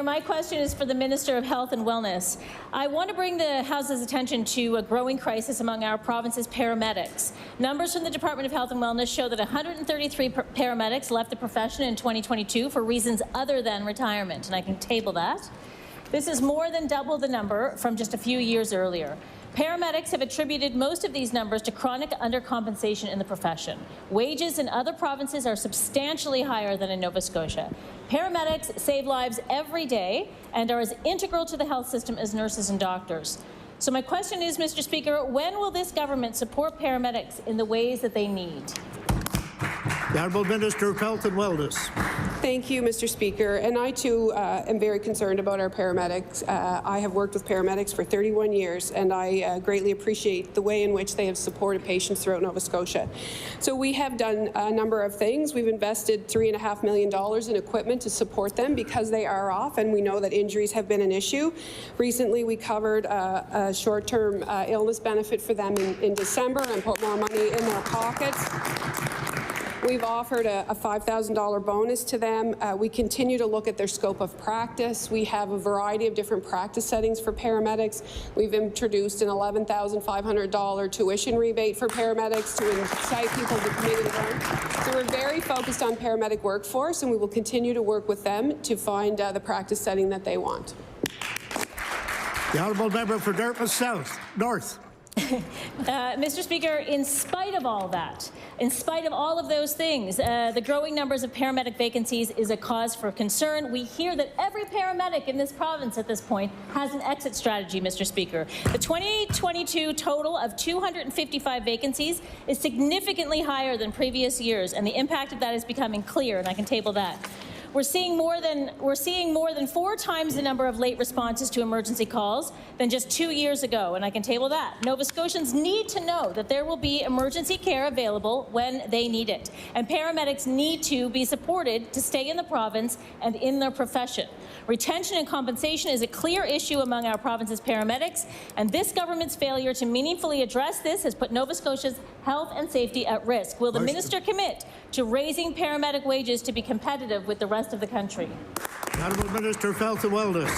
My question is for the Minister of Health and Wellness. I want to bring the House's attention to a growing crisis among our province's paramedics. Numbers from the Department of Health and Wellness show that 133 paramedics left the profession in 2022 for reasons other than retirement, and I can table that. This is more than double the number from just a few years earlier. Paramedics have attributed most of these numbers to chronic undercompensation in the profession. Wages in other provinces are substantially higher than in Nova Scotia. Paramedics save lives every day and are as integral to the health system as nurses and doctors. So my question is, Mr. Speaker, when will this government support paramedics in the ways that they need? The Honourable Minister of Health and Wellness. Thank you, Mr. Speaker. And I, too, am very concerned about our paramedics. I have worked with paramedics for 31 years, and I greatly appreciate the way in which they have supported patients throughout Nova Scotia. So we have done a number of things. We've invested $3.5 million in equipment to support them because they are off, and we know that injuries have been an issue. Recently, we covered a short-term illness benefit for them in December and put more money in their pockets. We've offered a $5,000 bonus to them. We continue to look at their scope of practice. We have a variety of different practice settings for paramedics. We've introduced an $11,500 tuition rebate for paramedics to incite people to continue to learn. So we're very focused on paramedic workforce, and we will continue to work with them to find the practice setting that they want. The Honourable Member for Dartmouth South North. Mr. Speaker, in spite of all that, in spite of all of those things, the growing numbers of paramedic vacancies is a cause for concern. We hear that every paramedic in this province at this point has an exit strategy, Mr. Speaker. The 2022 total of 255 vacancies is significantly higher than previous years, and the impact of that is becoming clear, and I can table that. We're seeing more than 4 times the number of late responses to emergency calls than just 2 years ago, and I can table that. Nova Scotians need to know that there will be emergency care available when they need it, and paramedics need to be supported to stay in the province and in their profession. Retention and compensation is a clear issue among our province's paramedics, and this government's failure to meaningfully address this has put Nova Scotia's health and safety at risk. Will the minister commit to raising paramedic wages to be competitive with the rest of the country? Honourable Minister of Health and Wellness.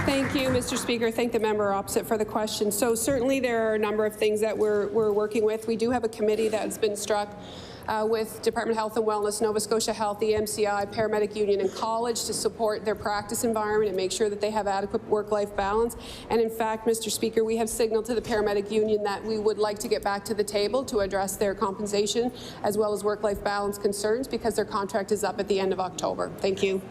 Thank you, Mr. Speaker. Thank the member opposite for the question. So certainly there are a number of things that we're working with. We do have a committee that's been struck with Department of Health and Wellness, Nova Scotia Health, the MCI, Paramedic Union and College to support their practice environment and make sure that they have adequate work-life balance. And in fact, Mr. Speaker, we have signaled to the Paramedic Union that we would like to get back to the table to address their compensation as well as work-life balance concerns because their contract is up at the end of October. Thank you.